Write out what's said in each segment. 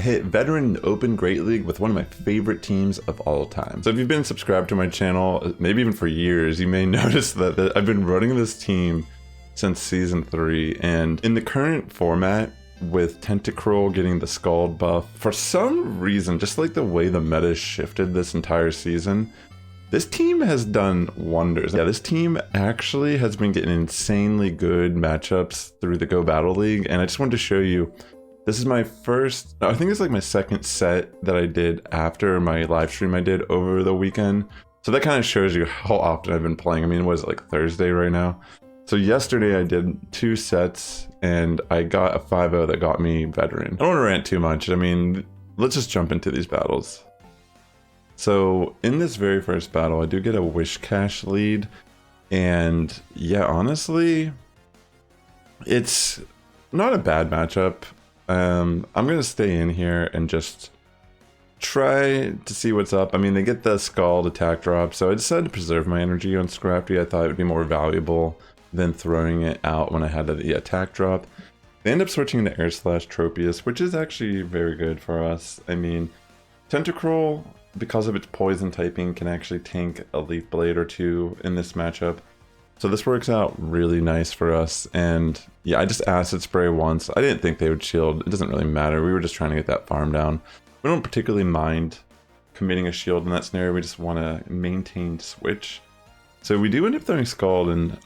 hit Veteran Open Great League with one of my favorite teams of all time. So if you've been subscribed to my channel, maybe even for years, you may notice that I've been running this team since Season 3, and in the current format, with Tentacruel getting the Scald buff, for some reason, just like the way the meta shifted this entire season, this team has done wonders. Yeah, this team actually has been getting insanely good matchups through the Go Battle League, and I just wanted to show you, this is my first, I think it's like my second set that I did after my live stream I did over the weekend. So that kind of shows you how often I've been playing. I mean, what is it, like Thursday right now? So yesterday I did 2 sets and I got a 5-0 that got me Veteran. I don't want to rant too much. I mean, let's just jump into these battles. So in this very first battle, I do get a Wish Cash lead. And yeah, honestly, it's not a bad matchup. I'm going to stay in here and just try to see what's up. I mean, they get the Scald attack drop, so I decided to preserve my energy on Scrafty. I thought it would be more valuable than throwing it out when I had the attack drop. They end up switching to Air Slash Tropius, which is actually very good for us. I mean, Tentacruel, because of its poison typing, can actually tank a Leaf Blade or 2 in this matchup. So this works out really nice for us. And yeah, I just Acid Spray once. I didn't think they would shield. It doesn't really matter. We were just trying to get that farm down. We don't particularly mind committing a shield in that scenario. We just want to maintain switch. So we do end up throwing Scald, and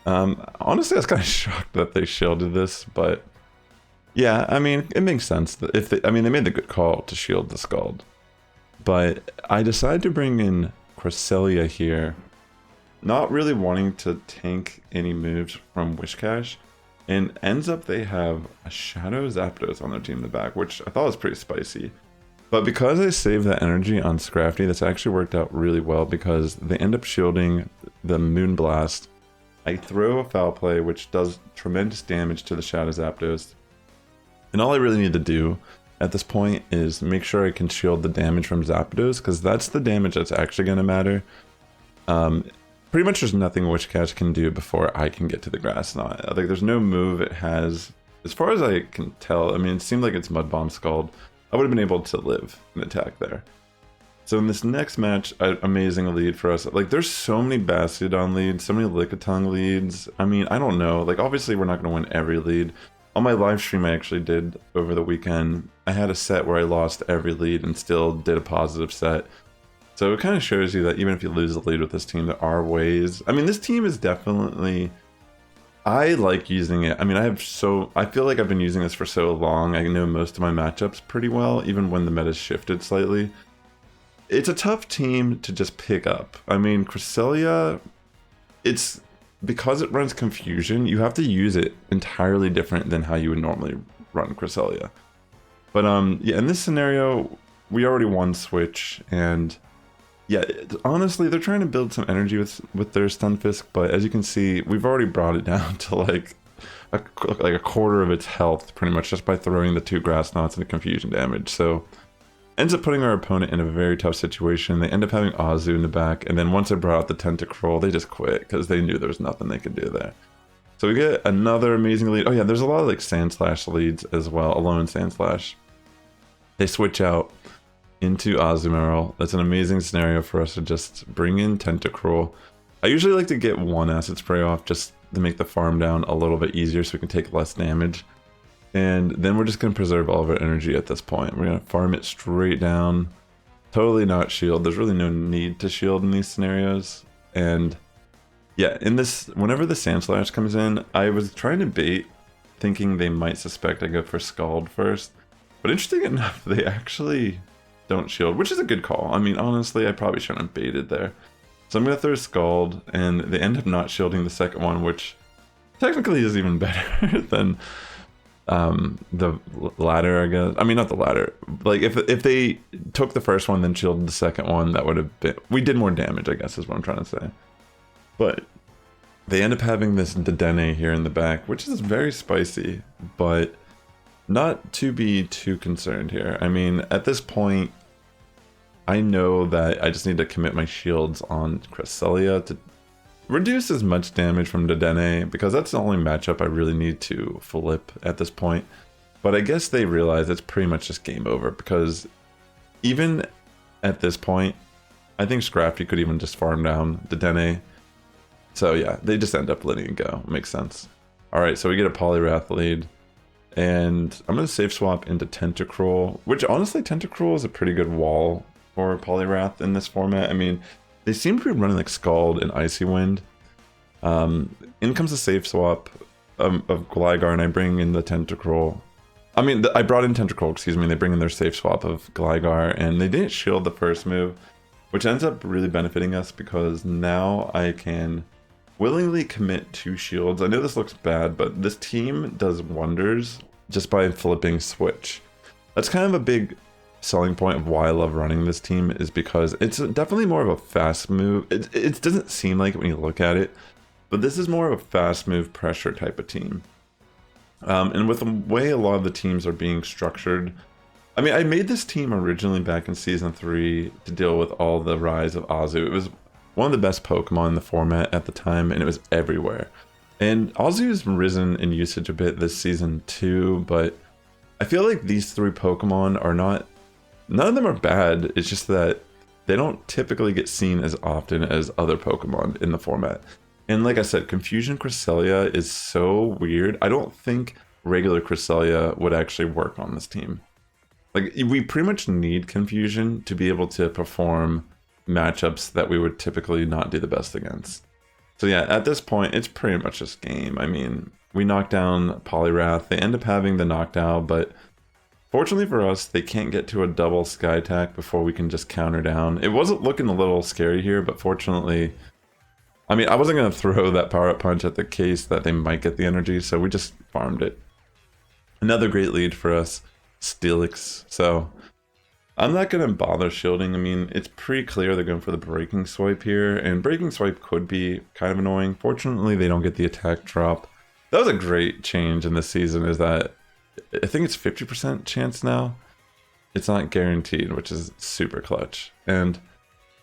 honestly, I was kind of shocked that they shielded this, but yeah, I mean, it makes sense. That if they, I mean, they made the good call to shield the Scald. But I decided to bring in Cresselia here, not really wanting to tank any moves from Wish Cash, and ends up they have a Shadow Zapdos on their team in the back, which I thought was pretty spicy. But because I saved that energy on Scrafty, that's actually worked out really well because they end up shielding the Moonblast. I throw a Foul Play, which does tremendous damage to the Shadow Zapdos. And all I really need to do at this point is make sure I can shield the damage from Zapdos, because that's the damage that's actually going to matter. Pretty much there's nothing Wish Cash can do before I can get to the Grass Knot. Like, there's no move it has, as far as I can tell. I mean, it seemed like it's Mud Bomb Scald. I would have been able to live an attack there. So in this next match, amazing lead for us. Like, there's so many Bastiodon leads, so many Lickitung leads. I mean, I don't know. Like, obviously we're not going to win every lead. On my live stream I actually did over the weekend, I had a set where I lost every lead and still did a positive set. So it kind of shows you that even if you lose the lead with this team, there are ways. I mean, this team is definitely, I like using it. I mean, I feel like I've been using this for so long. I know most of my matchups pretty well, even when the meta's shifted slightly. It's a tough team to just pick up. I mean, Cresselia, it's because it runs Confusion, you have to use it entirely different than how you would normally run Cresselia. But yeah, in this scenario, we already won Switch, and yeah, honestly, they're trying to build some energy with their Stunfisk, but as you can see, we've already brought it down to like a quarter of its health, pretty much, just by throwing the 2 Grass Knots and the Confusion damage. So ends up putting our opponent in a very tough situation. They end up having Azu in the back, and then once I brought out the Tentacruel, they just quit because they knew there was nothing they could do there. So we get another amazing lead. Oh yeah, there's a lot of like Sandslash leads as well, Alone Sandslash. They switch out into Azumarill. That's an amazing scenario for us to just bring in Tentacruel. I usually like to get 1 Acid Spray off just to make the farm down a little bit easier so we can take less damage. And then we're just going to preserve all of our energy at this point. We're going to farm it straight down. Totally not shield. There's really no need to shield in these scenarios. And yeah, in this, whenever the Sandslash comes in, I was trying to bait, thinking they might suspect I go for Scald first. But interesting enough, they actually don't shield, which is a good call. I mean, honestly, I probably shouldn't have baited there. So I'm going to throw Scald, and they end up not shielding the second one, which technically is even better than the latter, I guess. I mean, not the latter. Like, if they took the first one, then shielded the second one, that would have been... We did more damage, I guess, is what I'm trying to say. But they end up having this Dedenne here in the back, which is very spicy, but not to be too concerned here. I mean, at this point, I know that I just need to commit my shields on Cresselia to reduce as much damage from Dedenne, because that's the only matchup I really need to flip at this point. But I guess they realize it's pretty much just game over, because even at this point, I think Scrafty could even just farm down the Dene. So yeah, they just end up letting it go. Makes sense. All right, so we get a Poliwrath lead. And I'm going to safe swap into Tentacruel, which honestly, Tentacruel is a pretty good wall for Poliwrath in this format. I mean, they seem to be running like Scald and Icy Wind. In comes the safe swap of Gligar, and I bring in the Tentacruel. I mean, I brought in Tentacruel, excuse me, and they bring in their safe swap of Gligar, and they didn't shield the first move, which ends up really benefiting us because now I can willingly commit 2 shields. I know this looks bad, but this team does wonders just by flipping switch. That's kind of a big selling point of why I love running this team, is because it's definitely more of a fast move. It doesn't seem like it when you look at it, but this is more of a fast move pressure type of team. And with the way a lot of the teams are being structured, I mean, I made this team originally back in Season 3 to deal with all the rise of Azu. It was one of the best Pokemon in the format at the time, and it was everywhere. And Azu has risen in usage a bit this season too, but I feel like these 3 Pokemon are not... None of them are bad, it's just that they don't typically get seen as often as other Pokemon in the format. And like I said, Confusion Cresselia is so weird. I don't think regular Cresselia would actually work on this team. Like, we pretty much need Confusion to be able to perform matchups that we would typically not do the best against. So yeah, at this point, it's pretty much just game. I mean, we knock down Poliwrath. They end up having the knockdown, but fortunately for us, they can't get to a double Sky Attack before we can just counter down. It wasn't looking a little scary here, but fortunately... I mean, I wasn't going to throw that power-up punch at the case that they might get the energy, so we just farmed it. Another great lead for us, Steelix. So I'm not going to bother shielding. I mean, it's pretty clear they're going for the Breaking Swipe here, and Breaking Swipe could be kind of annoying. Fortunately, they don't get the attack drop. That was a great change in this season, is that I think it's 50% chance now. It's not guaranteed, which is super clutch. And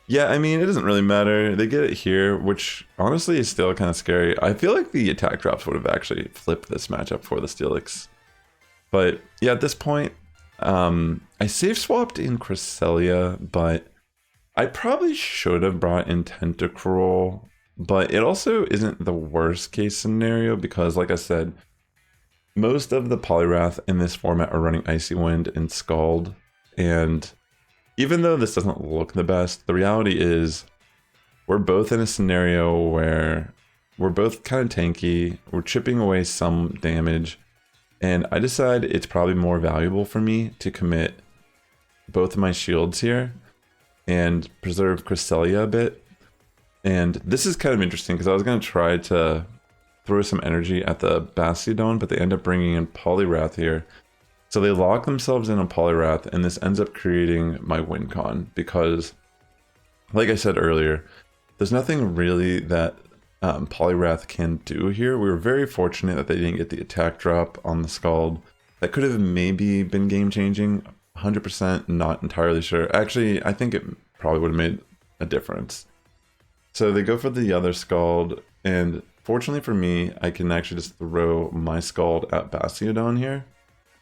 yeah, I mean, it doesn't really matter. They get it here, which honestly is still kind of scary. I feel like the attack drops would have actually flipped this matchup for the Steelix. But yeah, at this point, I safe swapped in Cresselia, but I probably should have brought in Tentacruel. But it also isn't the worst case scenario because, like I said, most of the Poliwrath in this format are running Icy Wind and Scald. And even though this doesn't look the best, the reality is we're both in a scenario where we're both kind of tanky, we're chipping away some damage, and I decide it's probably more valuable for me to commit both of my shields here and preserve Cresselia a bit. And this is kind of interesting because I was going to try to throw some energy at the Bastiodon, but they end up bringing in Poliwrath here. So they lock themselves in on Poliwrath, and this ends up creating my win con because, like I said earlier, there's nothing really that Poliwrath can do here. We were very fortunate that they didn't get the attack drop on the Scald. That could have maybe been game-changing, 100% not entirely sure. Actually, I think it probably would have made a difference. So they go for the other Scald, and fortunately for me, I can actually just throw my Scald at Bastiodon here.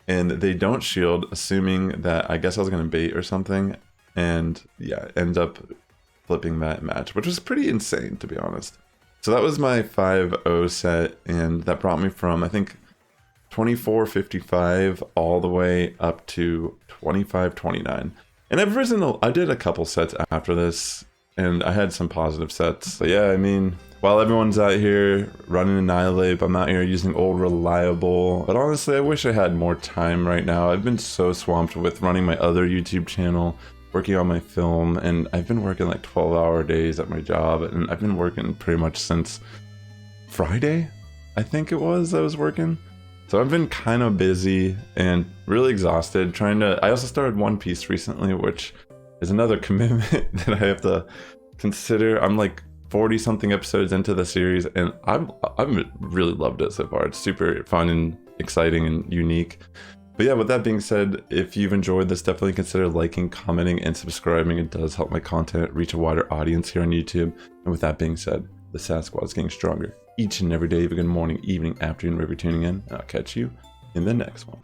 And they don't shield, assuming that I guess I was going to bait or something. And yeah, end up flipping that match, which was pretty insane, to be honest. So that was my 5-0 set, and that brought me from, I think, 24-55 all the way up to 25-29. And I've risen, I did a couple sets after this, and I had some positive sets. But yeah, I mean, while everyone's out here running Annihilate, I'm out here using Old Reliable. But honestly, I wish I had more time right now. I've been so swamped with running my other YouTube channel, working on my film, and I've been working like 12-hour days at my job, and I've been working pretty much since Friday, I think it was, I was working. So I've been kind of busy and really exhausted I also started One Piece recently, which is another commitment that I have to consider. I'm like 40 something episodes into the series, and I've really loved it so far. It's super fun and exciting and unique. But yeah, with that being said, if you've enjoyed this, definitely consider liking, commenting, and subscribing. It does help my content reach a wider audience here on YouTube. And with that being said, the Sass Squad is getting stronger each and every day. Have a good morning, evening, afternoon, wherever you're tuning in. I'll catch you in the next one.